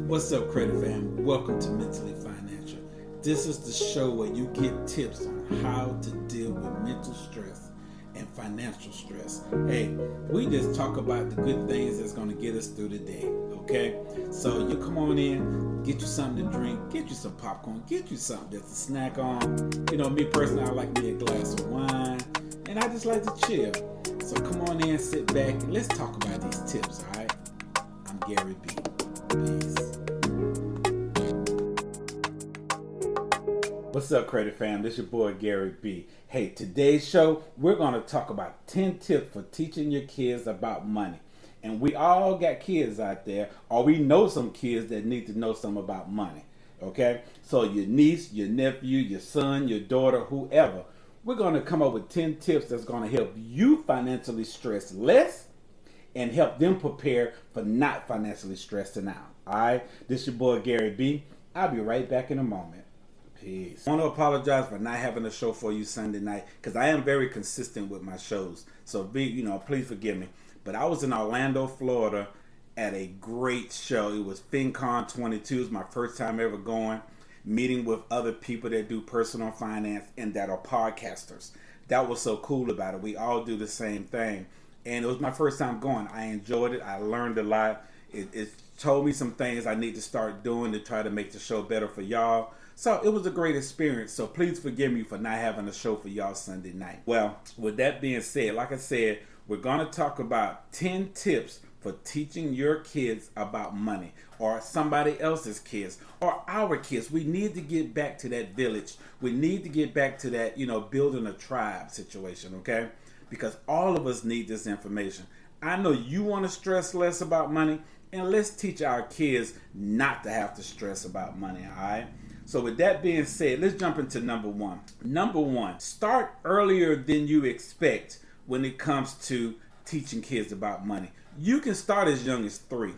What's up, Credit Fam? Welcome to Mentally Financial. This is the show where you get tips on how to deal with mental stress and financial stress. Hey, we just talk about the good things that's going to get us through the day, okay? So you come on in, get you something to drink, get you some popcorn, get you something that's a snack on. You know, me personally, I like me a glass of wine, and I just like to chill. So come on in, sit back, and let's talk about these tips, all right? I'm Gary B. Peace. What's up, Credit Fam? This is your boy Gary B. Hey, today's show, we're going to talk about 10 tips for teaching your kids about money. And we all got kids out there, or we know some kids that need to know something about money. Okay? So your niece, your nephew, your son, your daughter, whoever, we're going to come up with 10 tips that's going to help you financially stress less and help them prepare for not financially stressing out. All right? This is your boy Gary B. I'll be right back in a moment. Peace. I want to apologize for not having a show for you Sunday night because I am very consistent with my shows. So please forgive me. But I was in Orlando, Florida at a great show. It was FinCon 22. It was my first time ever going, meeting with other people that do personal finance and that are podcasters. That was so cool about it. We all do the same thing. And it was my first time going. I enjoyed it. I learned a lot. It told me some things I need to start doing to try to make the show better for y'all. So it was a great experience. So please forgive me for not having a show for y'all Sunday night. Well, with that being said, like I said, we're going to talk about 10 tips for teaching your kids about money, or somebody else's kids, or our kids. We need to get back to that village. We need to get back to that, building a tribe situation, okay? Because all of us need this information. I know you want to stress less about money, and let's teach our kids not to have to stress about money, all right? So with that being said, let's jump into number one. Number one, start earlier than you expect when it comes to teaching kids about money. You can start as young as 3,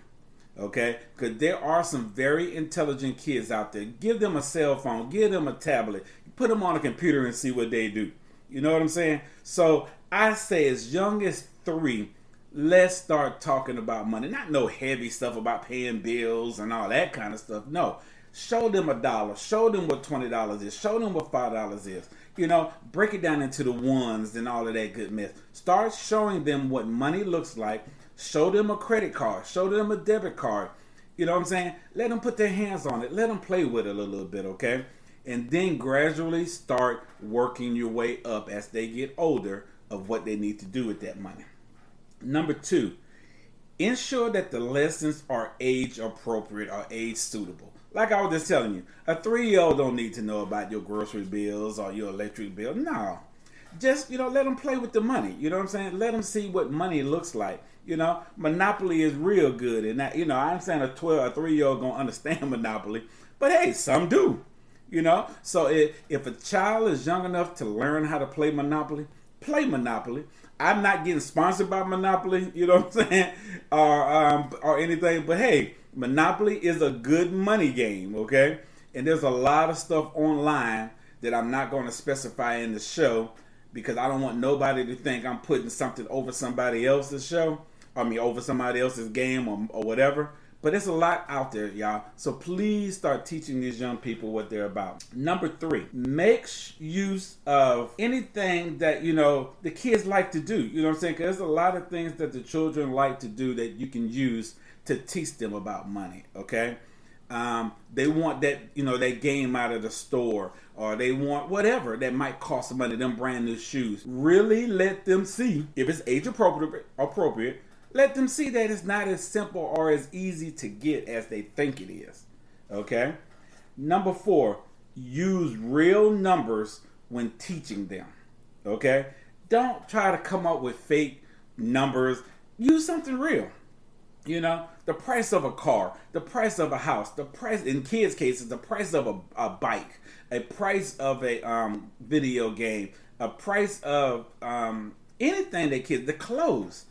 okay? Because there are some very intelligent kids out there. Give them a cell phone, give them a tablet, put them on a computer and see what they do. You know what I'm saying? So I say as young as 3, let's start talking about money. Not no heavy stuff about paying bills and all that kind of stuff. No. Show them $1. Show them what $20 is. Show them what $5 is. Break it down into the ones and all of that good mess. Start showing them what money looks like. Show them a credit card. Show them a debit card. You know what I'm saying? Let them put their hands on it. Let them play with it a little bit, okay? And then gradually start working your way up as they get older of what they need to do with that money. Number 2, ensure that the lessons are age appropriate or age suitable. Like I was just telling you, a 3-year-old don't need to know about your grocery bills or your electric bill. No. Just, let them play with the money. You know what I'm saying? Let them see what money looks like. Monopoly is real good. And that, I'm saying a 3-year-old gonna understand Monopoly. But hey, some do. So if a child is young enough to learn how to play Monopoly, play Monopoly. I'm not getting sponsored by Monopoly, you know what I'm saying, or anything. But hey, Monopoly is a good money game, okay? And there's a lot of stuff online that I'm not going to specify in the show because I don't want nobody to think I'm putting something over somebody else's show. Over somebody else's game or whatever. But there's a lot out there, y'all. So please start teaching these young people what they're about. Number 3, make use of anything that, the kids like to do. You know what I'm saying? Because there's a lot of things that the children like to do that you can use to teach them about money, okay? They want that, that game out of the store, or they want whatever that might cost money, them brand new shoes. Really let them see, if it's age appropriate, let them see that it's not as simple or as easy to get as they think it is, okay? Number 4, use real numbers when teaching them, okay? Don't try to come up with fake numbers. Use something real. The price of a car, the price of a house, the price, in kids' cases, the price of a bike, a price of a video game, a price of anything that kids, the clothes.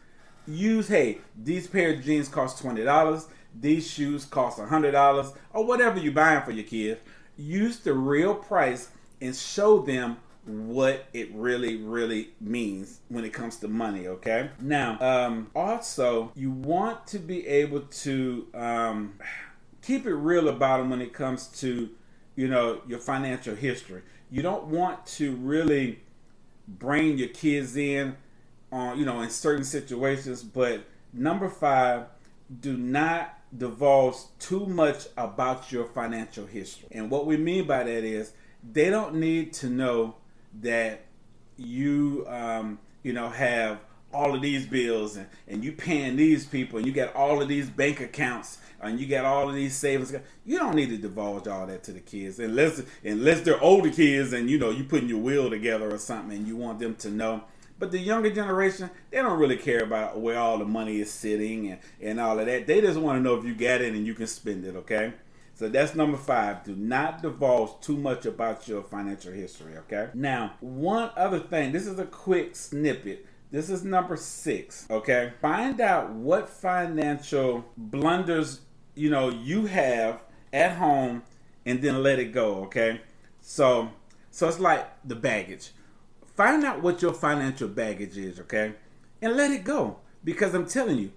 Use, hey, these pair of jeans cost $20, these shoes cost $100, or whatever you're buying for your kids. Use the real price and show them what it really, really means when it comes to money, okay? Now, also, you want to be able to keep it real about them when it comes to, your financial history. You don't want to really bring your kids in on, in certain situations. But number 5, do not divulge too much about your financial history. And what we mean by that is they don't need to know that you, have all of these bills and you paying these people and you got all of these bank accounts and you got all of these savings. You don't need to divulge all that to the kids unless they're older kids and you putting your will together or something and you want them to know. But the younger generation, they don't really care about where all the money is sitting and all of that. They just want to know if you got it and you can spend it, okay? So that's number 5. Do not divulge too much about your financial history, okay? Now, one other thing. This is a quick snippet. This is number 6, okay? Find out what financial blunders, you have at home and then let it go, okay? So it's like the baggage. Find out what your financial baggage is, okay? And let it go. Because I'm telling you,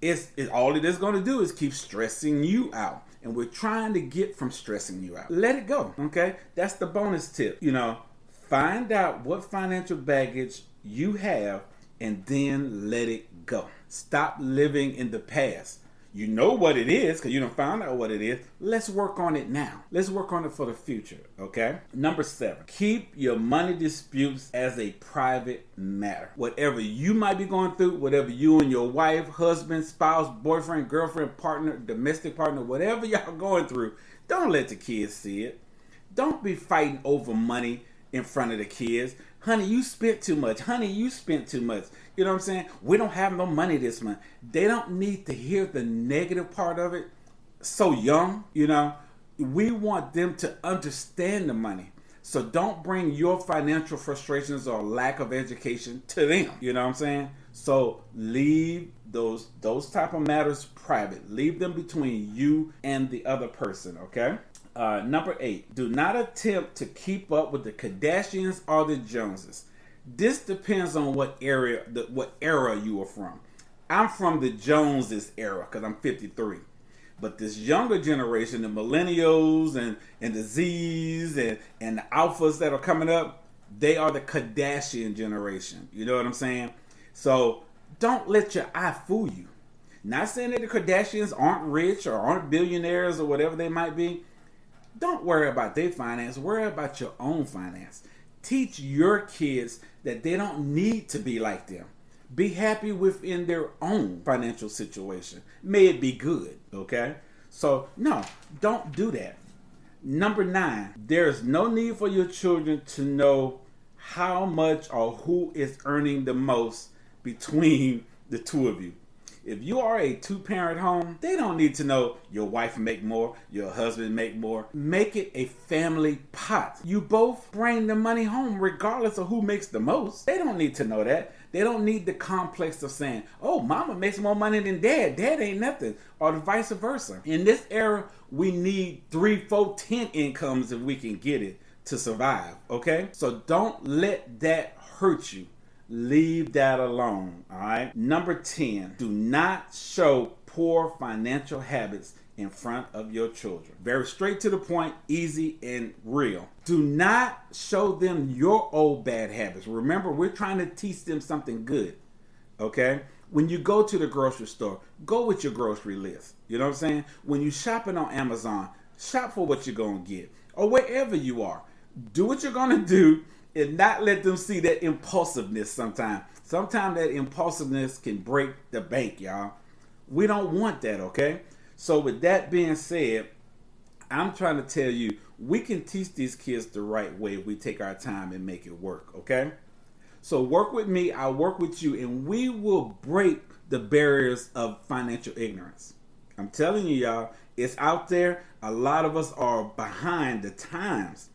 it's all it is going to do is keep stressing you out. And we're trying to get from stressing you out. Let it go, okay? That's the bonus tip. Find out what financial baggage you have and then let it go. Stop living in the past. You know what it is because you done found out what it is. Let's work on it now. Let's work on it for the future, okay? Number 7, keep your money disputes as a private matter. Whatever you might be going through, whatever you and your wife, husband, spouse, boyfriend, girlfriend, partner, domestic partner, whatever y'all going through, don't let the kids see it. Don't be fighting over money in front of the kids. Honey, you spent too much. Honey, you spent too much. You know what I'm saying? We don't have no money this month. They don't need to hear the negative part of it so young, We want them to understand the money. So don't bring your financial frustrations or lack of education to them. You know what I'm saying? So leave those type of matters private. Leave them between you and the other person, okay? Number 8, do not attempt to keep up with the Kardashians or the Joneses. This depends on what era you are from. I'm from the Joneses era because I'm 53. But this younger generation, the millennials and the Z's and the alphas that are coming up, they are the Kardashian generation. You know what I'm saying? So don't let your eye fool you. Not saying that the Kardashians aren't rich or aren't billionaires or whatever they might be. Don't worry about their finance. Worry about your own finance. Teach your kids that they don't need to be like them. Be happy within their own financial situation. May it be good, okay? So, no, don't do that. Number 9, there's no need for your children to know how much or who is earning the most between the two of you. If you are a 2-parent home, they don't need to know your wife make more, your husband make more. Make it a family pot. You both bring the money home regardless of who makes the most. They don't need to know that. They don't need the complex of saying, oh, mama makes more money than dad. Dad ain't nothing. Or the vice versa. In this era, we need 3, 4, 10 incomes if we can get it to survive, okay? So don't let that hurt you. Leave that alone, all right? Number 10, do not show poor financial habits in front of your children. Very straight to the point, easy and real. Do not show them your old bad habits. Remember, we're trying to teach them something good, okay? When you go to the grocery store, go with your grocery list. You know what I'm saying? When you're shopping on Amazon, shop for what you're going to get. Or wherever you are, do what you're going to do and not let them see that impulsiveness sometimes. Sometimes that impulsiveness can break the bank, y'all. We don't want that, okay? So with that being said, I'm trying to tell you, we can teach these kids the right way if we take our time and make it work, okay? So work with me, I'll work with you, and we will break the barriers of financial ignorance. I'm telling you, y'all, it's out there. A lot of us are behind the times.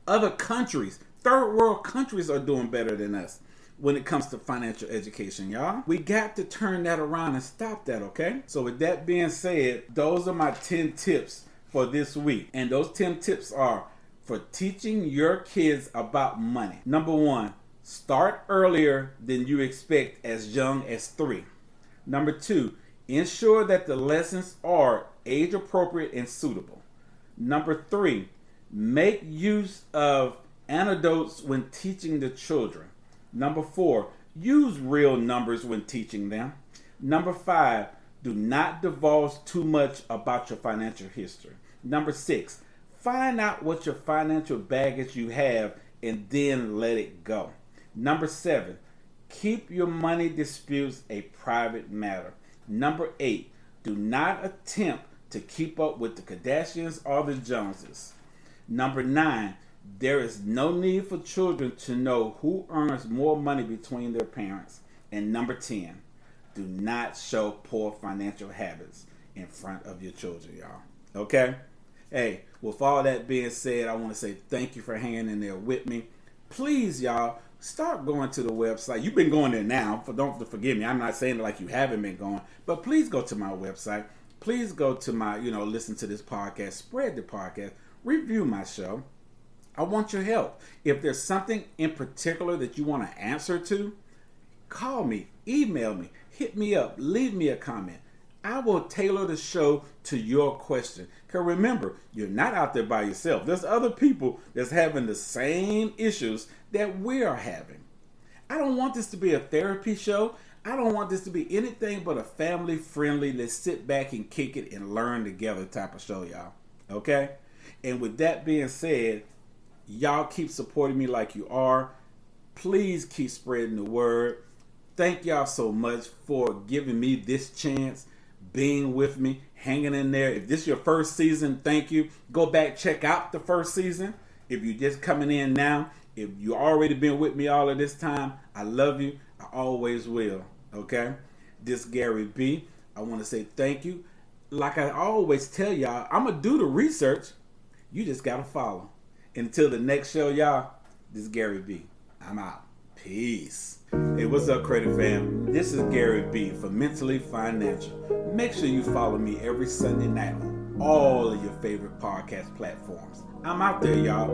Other countries, third world countries are doing better than us when it comes to financial education, y'all. We got to turn that around and stop that, okay? So with that being said, those are my 10 tips for this week. And those 10 tips are for teaching your kids about money. Number 1, start earlier than you expect as young as 3. Number 2, ensure that the lessons are age appropriate and suitable. Number 3, make use of anecdotes when teaching the children. Number 4, use real numbers when teaching them. Number 5, do not divulge too much about your financial history. Number 6, find out what your financial baggage you have and then let it go. Number 7, keep your money disputes a private matter. Number 8, do not attempt to keep up with the Kardashians or the Joneses. Number 9, there is no need for children to know who earns more money between their parents. And number 10, do not show poor financial habits in front of your children, y'all. Okay? Hey, with all that being said, I want to say thank you for hanging in there with me. Please, y'all, start going to the website. You've been going there now, don't forgive me. I'm not saying it like you haven't been going, but please go to my website. Please go to my, listen to this podcast, spread the podcast, review my show. I want your help. If there's something in particular that you want to answer to, call me, email me, hit me up, leave me a comment. I will tailor the show to your question. Because remember, you're not out there by yourself. There's other people that's having the same issues that we are having. I don't want this to be a therapy show. I don't want this to be anything but a family-friendly, let's sit back and kick it and learn together type of show, y'all. Okay? And with that being said, y'all keep supporting me like you are. Please keep spreading the word. Thank y'all so much for giving me this chance, being with me, hanging in there. If this is your first season, thank you. Go back, check out the first season. If you're just coming in now, if you already been with me all of this time, I love you. I always will. Okay? This Gary B. I want to say thank you. Like I always tell y'all, I'm going to do the research. You just got to follow. Until the next show, y'all, this is Gary B. I'm out. Peace. Hey, what's up, Credit Fam? This is Gary B. for Mentally Financial. Make sure you follow me every Sunday night on all of your favorite podcast platforms. I'm out there, y'all.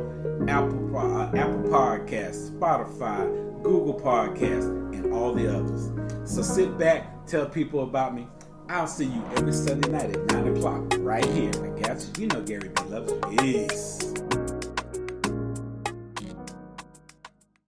Apple Podcasts, Spotify, Google Podcasts, and all the others. So sit back, tell people about me. I'll see you every Sunday night at 9 o'clock right here. I got you. You know Gary B loves you. Peace.